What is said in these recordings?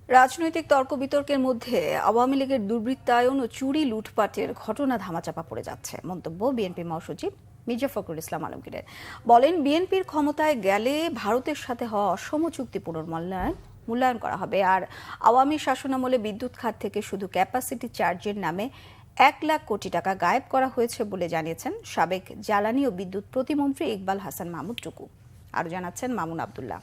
রাজনৈতিক তর্ক বিতর্কের মধ্যে আওয়ামী লীগের দুর্বৃত্তায়ন ও চুরি লুটপাটের ঘটনা ধামাচাপা পড়ে যাচ্ছে, মন্তব্য বিএনপি মহাসচিব মির্জা ফখরুল ইসলাম আলমগীরের। বলেন, বিএনপির ক্ষমতায় গেলে ভারতের সাথে হওয়া অসম চুক্তি পুনর্মূল্যায়ন করা হবে। আর আওয়ামী শাসনামলে বিদ্যুৎ খাত থেকে শুধু ক্যাপাসিটি চার্জের নামে 1 লাখ কোটি টাকা গায়েব করা হয়েছে বলে জানিয়েছেন সাবেক জ্বালানি ও বিদ্যুৎ প্রতিমন্ত্রী ইকবাল হাসান মাহমুদ টুকু। আরও জানাচ্ছেন মামুন আবদুল্লাহ।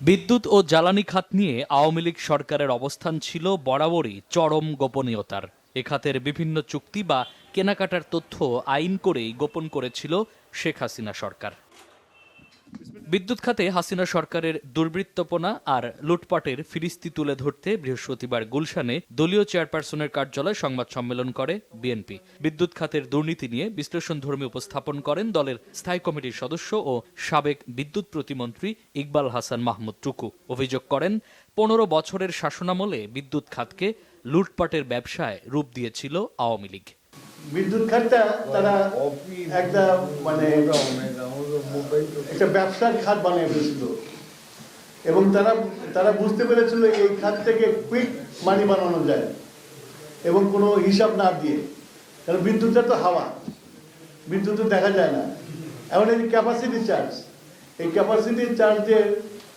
বিদ্যুৎ ও জ্বালানি খাত নিয়ে আওয়ামী লীগ সরকারের অবস্থান ছিল বরাবরই চরম গোপনীয়তার। এ খাতের বিভিন্ন চুক্তি বা কেনাকাটার তথ্য আইন করেই গোপন করেছিল শেখ হাসিনা সরকার। বিদ্যুৎ খাতে হাসিনা সরকারের দুর্বৃত্তপনা আর লুটপাটের ফিরিস্তি তুলে ধরতে বৃহস্পতিবার গুলশানে দলীয় চেয়ারপারসনের কার্যালয়ে সংবাদ সম্মেলন করে বিএনপি। বিদ্যুৎ খাতের দুর্নীতি নিয়ে বিশ্লেষণধর্মী উপস্থাপন করেন দলের স্থায়ী কমিটির সদস্য ও সাবেক বিদ্যুৎ প্রতিমন্ত্রী ইকবাল হাসান মাহমুদ টুকু। অভিযোগ করেন, 15 বছরের শাসনামলে বিদ্যুৎ খাতকে লুটপাটের ব্যবসায় রূপ দিয়েছিল আওয়ামী লীগ। বিদ্যুৎ খাতটা তারা একটা একটা ব্যবসার খাত বানিয়ে ফেলেছিল এবং তারা বুঝতে পেরেছিল এই খাত থেকে কুইক মানি বানানো যায় এবং কোনো হিসাব না দিয়ে। কারণ বিদ্যুৎটা তো হাওয়া, বিদ্যুৎ তো দেখা যায় না। এমন এই ক্যাপাসিটি চার্জ, এই ক্যাপাসিটি চার্জের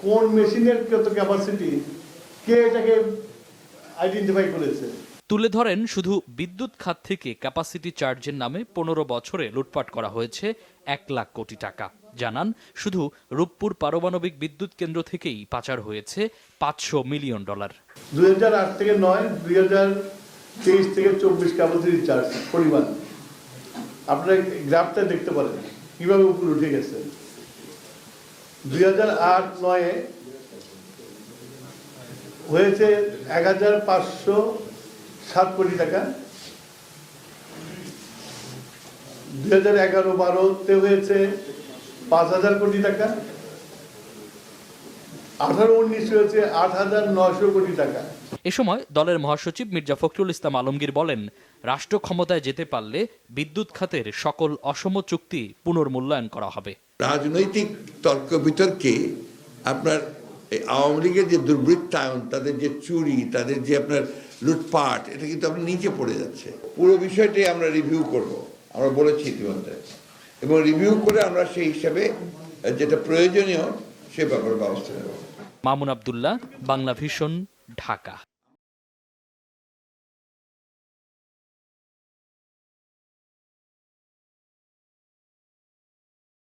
কোন মেশিনের কত ক্যাপাসিটি, কে এটাকে আইডেন্টিফাই করেছে। তুলে ধরেন, শুধু বিদ্যুৎ খাত থেকে ক্যাপাসিটি চার্জের নামে 15 বছরে লুটপাট করা হয়েছে 1 লাখ কোটি টাকা। জানান, শুধু রূপপুর পারমাণবিক বিদ্যুৎ কেন্দ্র থেকেই পাচার হয়েছে $500 মিলিয়ন। 2008 থেকে 9, 2023 থেকে 24 ক্যাপাসিটি চার্জ পরিমাণ আপনারা গ্রাফটা দেখতে পারেন কিভাবে উপরে উঠে গেছে। 2008-9 হয়েছে 1507 কোটি টাকা, 2011-12 হয়েছে 5000 কোটি টাকা, 18-19 হয়েছে 8900 কোটি টাকা। এ সময় দলের মহাসচিব মির্জা ফখরুল ইসলাম আলমগীর বলেন, রাষ্ট্র ক্ষমতায় যেতে পারলে বিদ্যুৎ খাতের সকল অসম চুক্তি পুনর্মূল্যায়ন করা হবে। রাজনৈতিক তর্ক বিতর্কে আপনার আওয়ামী লীগের যে দুর্বৃত্তায়ন, তাদের যে চুরি, তাদের যে আপনার লুটপাট, এটা কিন্তু আপনার নিচে পড়ে যাচ্ছে। পুরো বিষয়টি আমরা রিভিউ করব, আমরা বলেছি ইতিমধ্যে, এবং রিভিউ করে আমরা সেই হিসাবে যেটা প্রয়োজনীয় সে ব্যাপারে ব্যবস্থা নেব। মামুন আবদুল্লাহ, বাংলা ভিশন, ঢাকা।